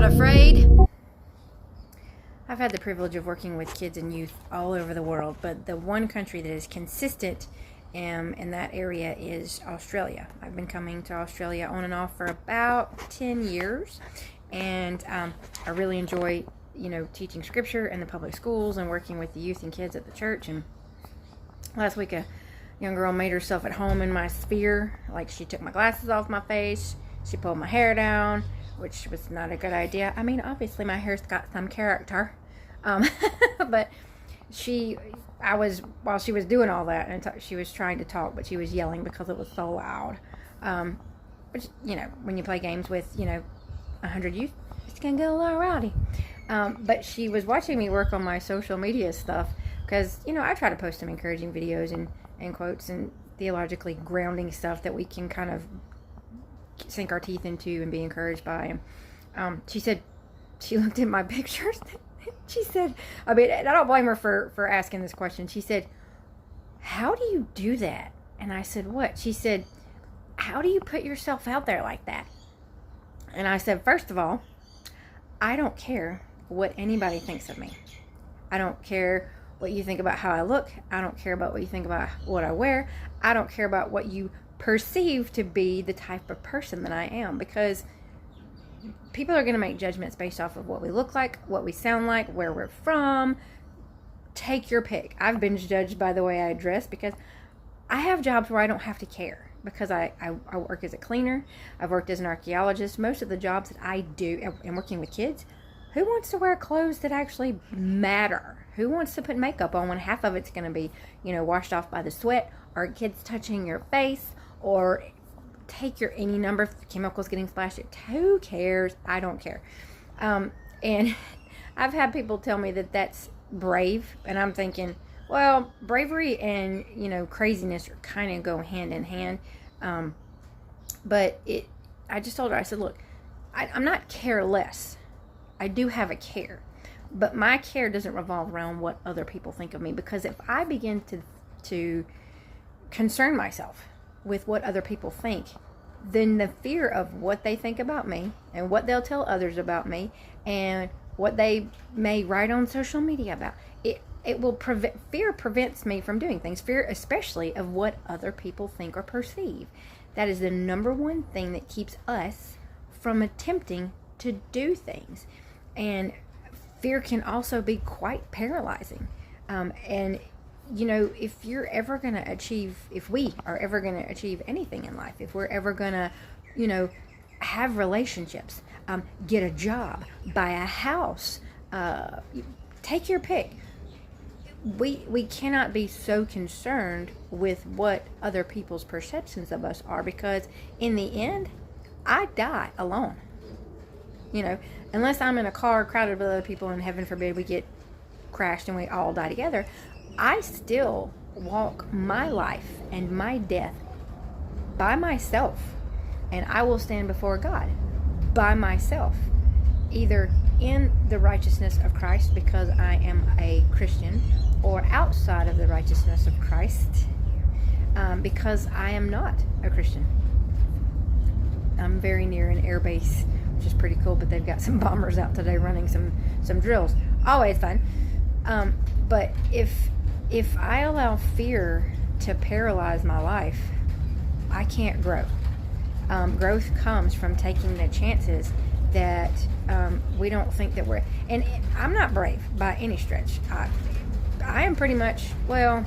not afraid. I've had the privilege of working with kids and youth all over the world, but the one country that is consistent in that area is Australia. I've been coming to Australia on and off for about 10 years, and I really enjoy, teaching scripture in the public schools and working with the youth and kids at the church. And last week, a young girl made herself at home in my sphere. Like, she took my glasses off my face, she pulled my hair down, which was not a good idea. I mean, obviously my hair's got some character, but while she was doing all that, and she was trying to talk, but she was yelling because it was so loud. Which, when you play games with, 100 youth, it's going to get a little rowdy. But she was watching me work on my social media stuff, because, I try to post some encouraging videos and quotes and theologically grounding stuff that we can kind of sink our teeth into and be encouraged by. She said, she looked at my pictures. She said, I don't blame her for asking this question. She said, how do you do that? And I said, what? She said, how do you put yourself out there like that? And I said, first of all, I don't care what anybody thinks of me. I don't care what you think about how I look. I don't care about what you think about what I wear. I don't care about what you perceive to be the type of person that I am, because people are going to make judgments based off of what we look like, what we sound like, where we're from. Take your pick. I've been judged by the way I dress because I have jobs where I don't have to care, because I work as a cleaner. I've worked as an archaeologist. Most of the jobs that I do, and working with kids, who wants to wear clothes that actually matter? Who wants to put makeup on when half of it's going to be, washed off by the sweat, or kids touching your face, or take your any number of chemicals getting splashed? Who cares? I don't care. And I've had people tell me that that's brave, and I'm thinking, well, bravery and craziness are kind of go hand in hand. But I just told her, I said, look, I'm not careless. I do have a care, but my care doesn't revolve around what other people think of me, because if I begin to concern myself with what other people think, then the fear of what they think about me and what they'll tell others about me and what they may write on social media about it will fear prevents me from doing things. Fear, especially of what other people think or perceive. That is the number one thing that keeps us from attempting to do things. And fear can also be quite paralyzing. And if we are ever going to achieve anything in life, if we're ever going to, have relationships, get a job, buy a house, take your pick, we cannot be so concerned with what other people's perceptions of us are, because in the end, I die alone. Unless I'm in a car crowded with other people, and heaven forbid we get crashed and we all die together, I still walk my life and my death by myself, and I will stand before God by myself, either in the righteousness of Christ because I am a Christian, or outside of the righteousness of Christ because I am not a Christian. I'm very near an air base, which is pretty cool, but they've got some bombers out today running some drills. Always fun. But if I allow fear to paralyze my life, I can't grow. Growth comes from taking the chances that we don't think that we're... And I'm not brave by any stretch. I am pretty much, well,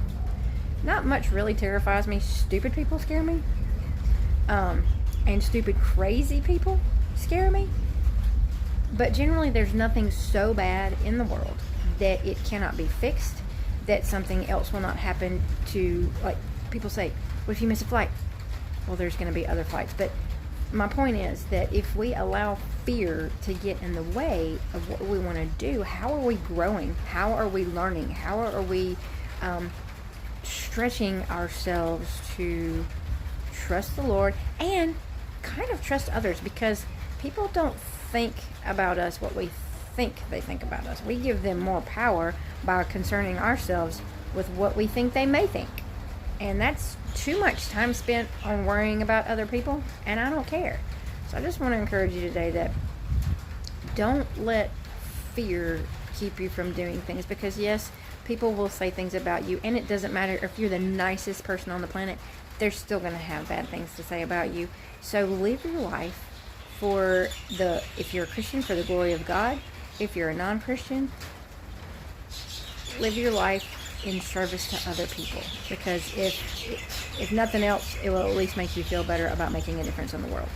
not much really terrifies me. Stupid people scare me. And stupid, crazy people scare me. But generally, there's nothing so bad in the world that it cannot be fixed, that something else will not happen to, like, people say, what if you miss a flight? Well, there's going to be other flights. But my point is that if we allow fear to get in the way of what we want to do, how are we growing? How are we learning? How are we stretching ourselves to trust the Lord and kind of trust others? Because people don't think about us what we think they think about us. We give them more power by concerning ourselves with what we think they may think. And that's too much time spent on worrying about other people, and I don't care. So I just want to encourage you today that Don't let fear keep you from doing things, because yes, people will say things about you, and it doesn't matter if you're the nicest person on the planet, they're still going to have bad things to say about you. So live your life if you're a Christian, for the glory of God. If you're a non-Christian, live your life in service to other people, because if nothing else, it will at least make you feel better about making a difference in the world.